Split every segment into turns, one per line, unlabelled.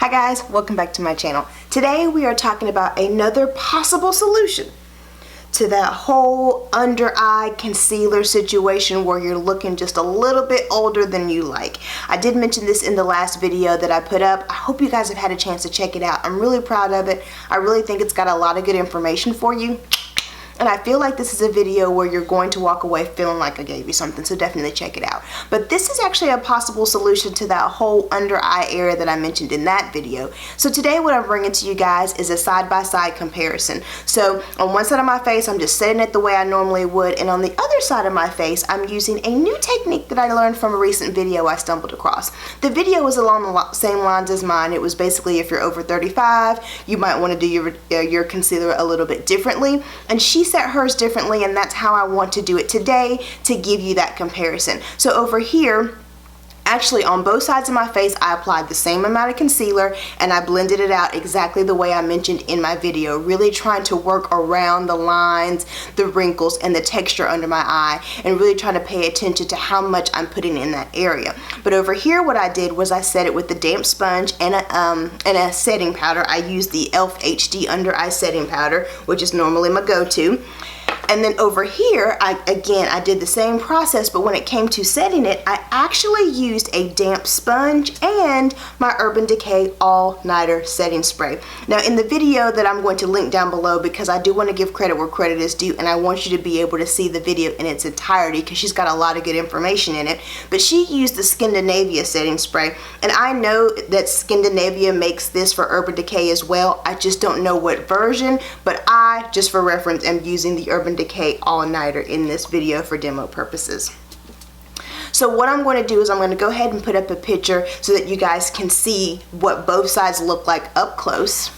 Hi guys, welcome back to my channel. Today we are talking about another possible solution to that whole under eye concealer situation where you're looking just a little bit older than you like. I did mention this in the last video that I put up. I hope you guys have had a chance to check it out. I'm really proud of it. I really think it's got a lot of good information for you. And I feel like this is a video where you're going to walk away feeling like I gave you something, so definitely check it out. But this is actually a possible solution to that whole under eye area that I mentioned in that video. So today what I'm bringing to you guys is a side-by-side comparison. So on one side of my face, I'm just setting it the way I normally would, and on the other side of my face, I'm using a new technique that I learned from a recent video I stumbled across. The video was along the same lines as mine. It was basically if you're over 35, you might want to do your concealer a little bit differently, and she set hers differently, and that's how I want to do it today to give you that comparison. So over here, actually on both sides of my face, I applied the same amount of concealer and I blended it out exactly the way I mentioned in my video, really trying to work around the lines, the wrinkles, and the texture under my eye, and really trying to pay attention to how much I'm putting in that area. But over here what I did was I set it with the damp sponge and a setting powder. I used the e.l.f. HD under eye setting powder, which is normally my go-to. And then over here, I did the same process, but when it came to setting it, I actually used a damp sponge and my Urban Decay All-Nighter Setting Spray. Now in the video that I'm going to link down below, because I do want to give credit where credit is due, and I want you to be able to see the video in its entirety because she's got a lot of good information in it, but she used the Scandinavia Setting Spray, and I know that Scandinavia makes this for Urban Decay as well. I just don't know what version, but I, just for reference, am using the Urban Decay All-Nighter in this video for demo purposes. So what I'm going to do is I'm going to go ahead and put up a picture so that you guys can see what both sides look like up close.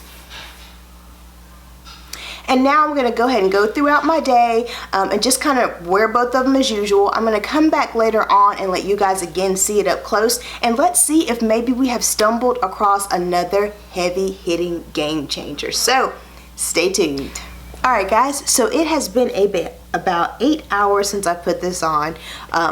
And now I'm going to go ahead and go throughout my day and just kind of wear both of them as usual. I'm going to come back later on and let you guys again see it up close, and let's see if maybe we have stumbled across another heavy hitting game changer. So stay tuned. Alright guys, so it has been about 8 hours since I put this on,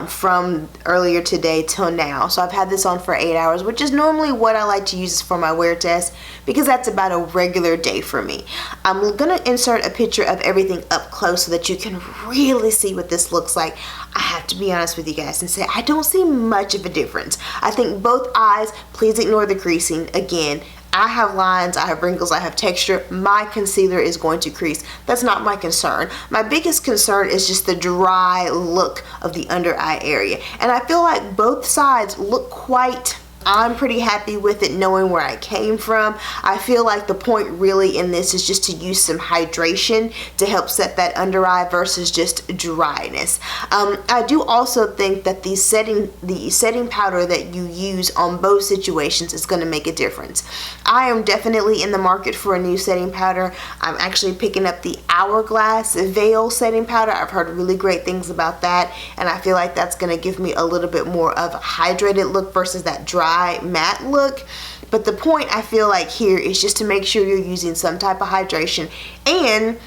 from earlier today till now. So I've had this on for 8 hours, which is normally what I like to use for my wear test, because that's about a regular day for me. I'm going to insert a picture of everything up close so that you can really see what this looks like. I have to be honest with you guys and say I don't see much of a difference. I think both eyes, please ignore the creasing. Again, I have lines, I have wrinkles, I have texture. My concealer is going to crease. That's not my concern. My biggest concern is just the dry look of the under eye area. And I feel like both sides look quite, I'm pretty happy with it knowing where I came from. I feel like the point really in this is just to use some hydration to help set that under eye versus just dryness. I do also think that the setting powder that you use on both situations is going to make a difference. I am definitely in the market for a new setting powder. I'm actually picking up the Hourglass Veil setting powder. I've heard really great things about that, and I feel like that's going to give me a little bit more of a hydrated look versus that dry matte look. But the point I feel like here is just to make sure you're using some type of hydration. And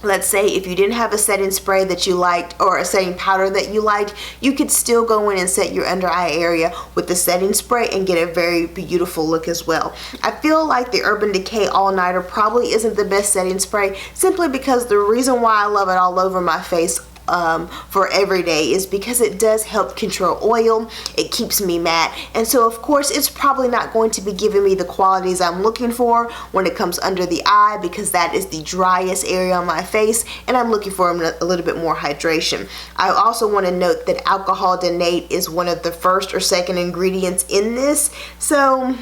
let's say if you didn't have a setting spray that you liked or a setting powder that you liked, you could still go in and set your under eye area with the setting spray and get a very beautiful look as well. I feel like the Urban Decay All-Nighter probably isn't the best setting spray, simply because the reason why I love it all over my face for every day is because it does help control oil. It keeps me matte, and so of course it's probably not going to be giving me the qualities I'm looking for when it comes under the eye, because that is the driest area on my face and I'm looking for a little bit more hydration. I also want to note that alcohol denate is one of the first or second ingredients in this, so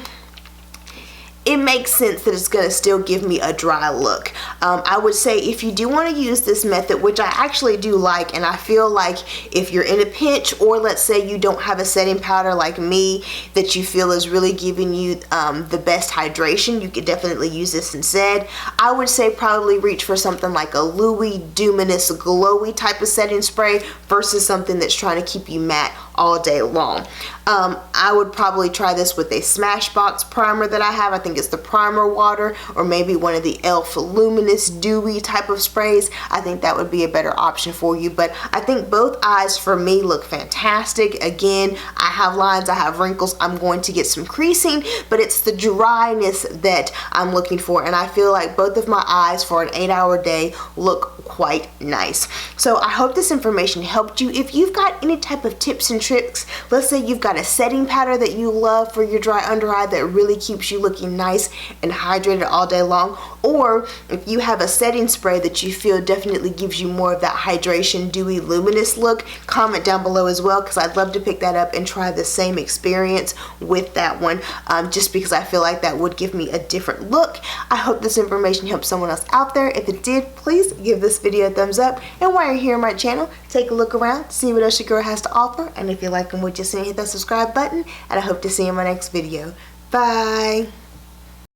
it makes sense that it's going to still give me a dry look. I would say if you do want to use this method, which I actually do like, and I feel like if you're in a pinch, or let's say you don't have a setting powder like me that you feel is really giving you the best hydration, you could definitely use this instead. I would say probably reach for something like a Louis Luminous Glowy type of setting spray versus something that's trying to keep you matte all day long. I would probably try this with a Smashbox primer that I have. I think it's the primer water, or maybe one of the e.l.f. luminous dewy type of sprays. I think that would be a better option for you, but I think both eyes for me look fantastic. Again, I have lines, I have wrinkles, I'm going to get some creasing, but it's the dryness that I'm looking for, and I feel like both of my eyes for an 8-hour day look quite nice. So I hope this information helped you. If you've got any type of tips and tricks, let's say you've got a setting powder that you love for your dry under eye that really keeps you looking nice and hydrated all day long, or if you have a setting spray that you feel definitely gives you more of that hydration, dewy, luminous look, comment down below as well, because I'd love to pick that up and try the same experience with that one, just because I feel like that would give me a different look. I hope this information helps someone else out there. If it did, please give this video a thumbs up, and while you're here on my channel, take a look around, see what else your girl has to offer, and if you're liking what you're seeing, hit that subscribe button, and I hope to see you in my next video. Bye!